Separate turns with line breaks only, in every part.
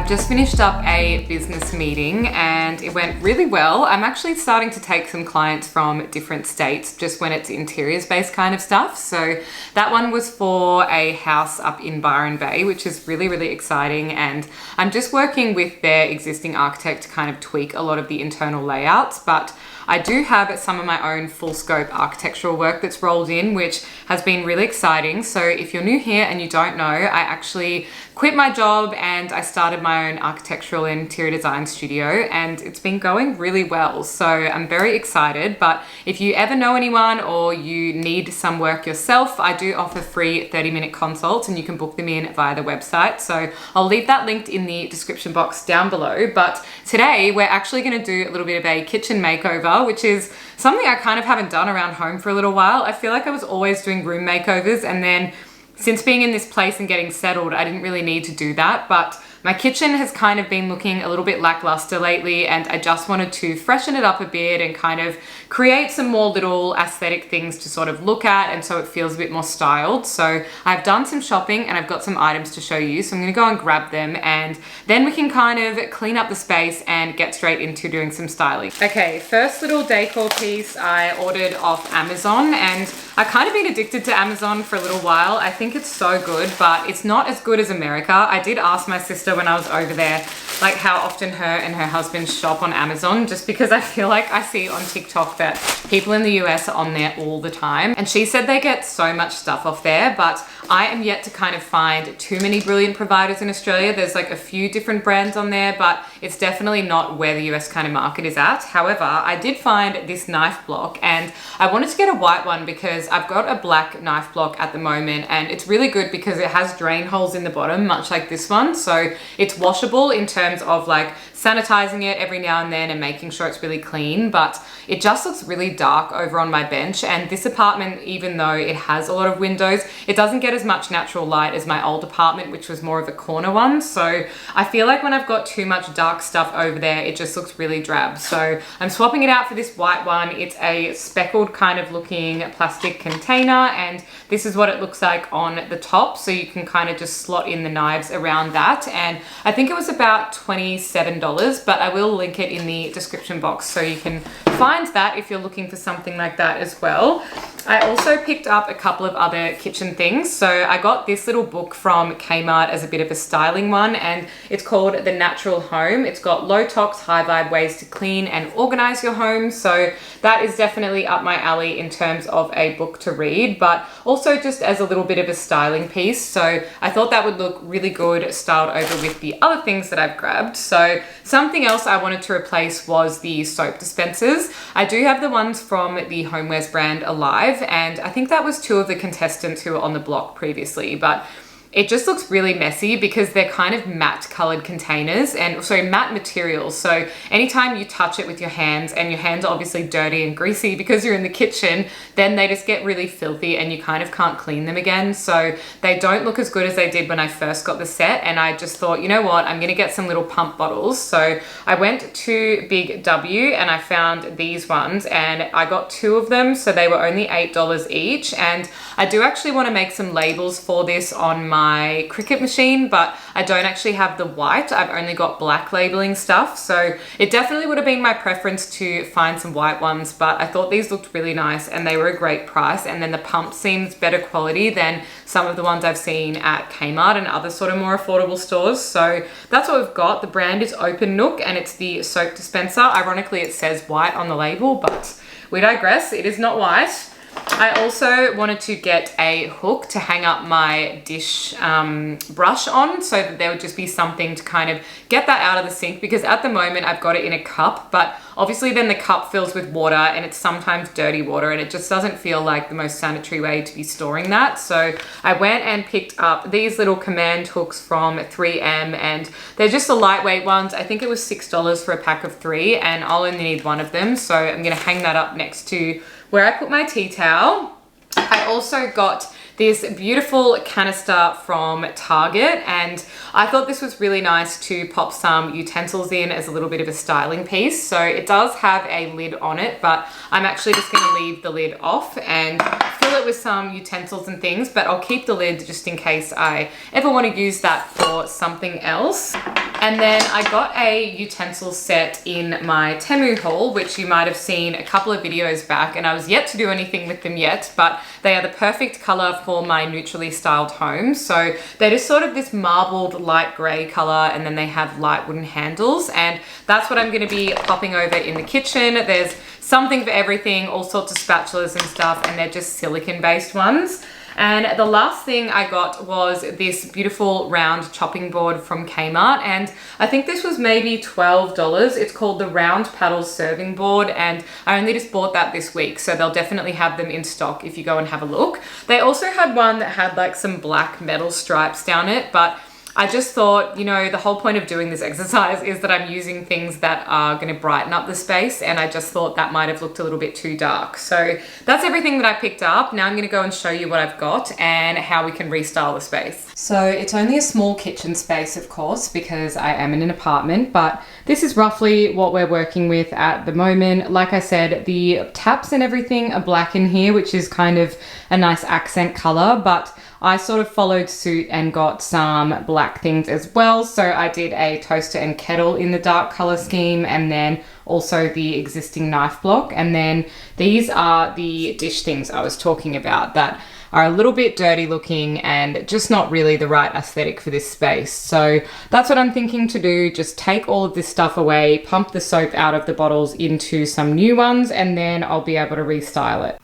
just finished up a business meeting and it went really well. I'm actually starting to take some clients from different states just when it's interiors based kind of stuff. So that one was for a house up in Byron Bay, which is really exciting. And I'm just working with their existing architect to kind of tweak a lot of the internal layouts, but I do have some of my own full scope architectural work that's rolled in, which has been really exciting. So if you're new here and you don't know, I actually quit my job and I started my own architectural and interior design studio, and it's been going really well. So I'm very excited. But if you ever know anyone or you need some work yourself, I do offer free 30-minute consults and you can book them in via the website. So I'll leave that linked in the description box down below. But today we're actually going to do a little bit of a kitchen makeover, which is something I kind of haven't done around home for a little while. I feel like I was always doing room makeovers, and then since being in this place and getting settled, I didn't really need to do that. But my kitchen has kind of been looking a little bit lackluster lately, and I just wanted to freshen it up a bit and kind of create some more little aesthetic things to sort of look at, and so it feels a bit more styled. So I've done some shopping and I've got some items to show you. So I'm gonna go and grab them and then we can kind of clean up the space and get straight into doing some styling. Okay, first little decor piece I ordered off Amazon, and I've kind of been addicted to Amazon for a little while. I think it's so good, but it's not as good as America. I did ask my sister when I was over there, like how often her and her husband shop on Amazon, just because I feel like I see on TikTok that people in the US are on there all the time. And she said they get so much stuff off there, but I am yet to kind of find too many brilliant providers in Australia. There's like a few different brands on there, but it's definitely not where the US kind of market is at. However, I did find this knife block and I wanted to get a white one because I've got a black knife block at the moment, and it's really good because it has drain holes in the bottom, much like this one. So it's washable in terms of like sanitizing it every now and then and making sure it's really clean, but it just looks really dark over on my bench. And this apartment, even though it has a lot of windows, it doesn't get as much natural light as my old apartment, which was more of a corner one. So I feel like when I've got too much dark stuff over there, it just looks really drab. So I'm swapping it out for this white one. It's a speckled kind of looking plastic container, and this is what it looks like on the top. So you can kind of just slot in the knives around that. And I think it was about $27, but I will link it in the description box so you can find that if you're looking for something like that as well. I also picked up a couple of other kitchen things. So I got this little book from Kmart as a bit of a styling one, and it's called The Natural Home. It's got low tox, high vibe ways to clean and organize your home. So that is definitely up my alley in terms of a book to read, but also just as a little bit of a styling piece. So I thought that would look really good styled over with the other things that I've grabbed. So something else I wanted to replace was the soap dispensers. I do have the ones from the homewares brand Alive, and I think that was two of the contestants who were on the block previously, but it just looks really messy because they're kind of matte colored containers, and so matte materials. So anytime you touch it with your hands, and your hands are obviously dirty and greasy because you're in the kitchen, then they just get really filthy and you kind of can't clean them again. So they don't look as good as they did when I first got the set. And I just thought, you know what, I'm gonna get some little pump bottles. So I went to Big W and I found these ones, and I got two of them. So they were only $8 each. And I do actually want to make some labels for this on my Cricut machine, but I don't actually have the white. I've only got black labeling stuff. So it definitely would have been my preference to find some white ones, but I thought these looked really nice and they were a great price. And then the pump seems better quality than some of the ones I've seen at Kmart and other sort of more affordable stores. So that's what we've got. The brand is Open Nook and it's the soap dispenser. Ironically, it says white on the label, but we digress. It is not white. I also wanted to get a hook to hang up my dish brush on, so that there would just be something to kind of get that out of the sink, because at the moment I've got it in a cup, but obviously then the cup fills with water and it's sometimes dirty water, and it just doesn't feel like the most sanitary way to be storing that. So I went and picked up these little command hooks from 3M, and they're just the lightweight ones. I think it was $6 for a pack of 3, and I'll only need one of them. So I'm gonna hang that up next to where I put my tea towel. I also got this beautiful canister from Target, and I thought this was really nice to pop some utensils in as a little bit of a styling piece. So it does have a lid on it, but I'm actually just going to leave the lid off and fill it with some utensils and things, but I'll keep the lid just in case I ever want to use that for something else. And then I got a utensil set in my Temu haul, which you might have seen a couple of videos back, and I was yet to do anything with them yet, but they are the perfect color for my neutrally styled home. So they're just sort of this marbled light gray color, and then they have light wooden handles, and that's what I'm going to be popping over in the kitchen. There's something for everything, all sorts of spatulas and stuff, and they're just silicone based ones. And the last thing I got was this beautiful round chopping board from Kmart, and I think this was maybe $12. It's called the Round Paddles Serving Board, and I only just bought that this week, so they'll definitely have them in stock if you go and have a look. They also had one that had like some black metal stripes down it, but I just thought, you know, the whole point of doing this exercise is that I'm using things that are going to brighten up the space, and I just thought that might have looked a little bit too dark. So that's everything that I picked up. Now I'm going to go and show you what I've got and how we can restyle the space. So it's only a small kitchen space, of course, because I am in an apartment, but this is roughly what we're working with at the moment. Like I said, the taps and everything are black in here, which is kind of a nice accent color, but I sort of followed suit and got some black things as well. So I did a toaster and kettle in the dark color scheme, and then also the existing knife block. And then these are the dish things I was talking about that are a little bit dirty looking and just not really the right aesthetic for this space. So that's what I'm thinking to do. Just take all of this stuff away, pump the soap out of the bottles into some new ones, and then I'll be able to restyle it.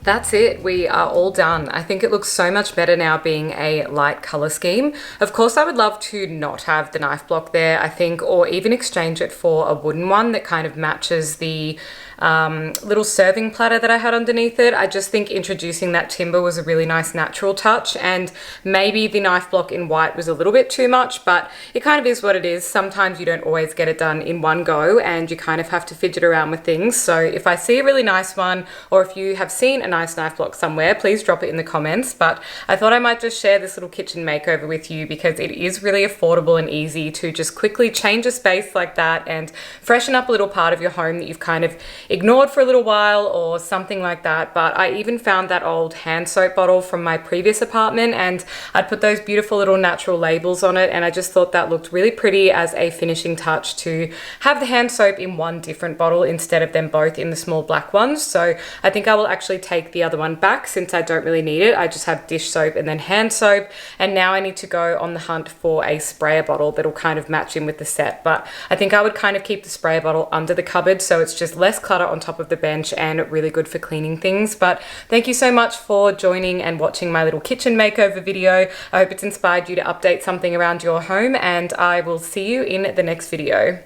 That's it, we are all done. I think it looks so much better now being a light color scheme. Of course, I would love to not have the knife block there, I think, or even exchange it for a wooden one that kind of matches the little serving platter that I had underneath it. I just think introducing that timber was a really nice natural touch, and maybe the knife block in white was a little bit too much, but it kind of is what it is. Sometimes you don't always get it done in one go, and you kind of have to fidget around with things. So if I see a really nice one, or if you have seen a nice knife block somewhere, please drop it in the comments. But I thought I might just share this little kitchen makeover with you because it is really affordable and easy to just quickly change a space like that and freshen up a little part of your home that you've kind of ignored for a little while or something like that. But I even found that old hand soap bottle from my previous apartment, and I'd put those beautiful little natural labels on it, and I just thought that looked really pretty as a finishing touch to have the hand soap in one different bottle instead of them both in the small black ones. So I think I will actually take the other one back since I don't really need it. I just have dish soap and then hand soap, and now I need to go on the hunt for a sprayer bottle that'll kind of match in with the set. But I think I would kind of keep the sprayer bottle under the cupboard so it's just less clutter on top of the bench and really good for cleaning things. But thank you so much for joining and watching my little kitchen makeover video. I hope it's inspired you to update something around your home, and I will see you in the next video.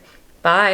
Bye.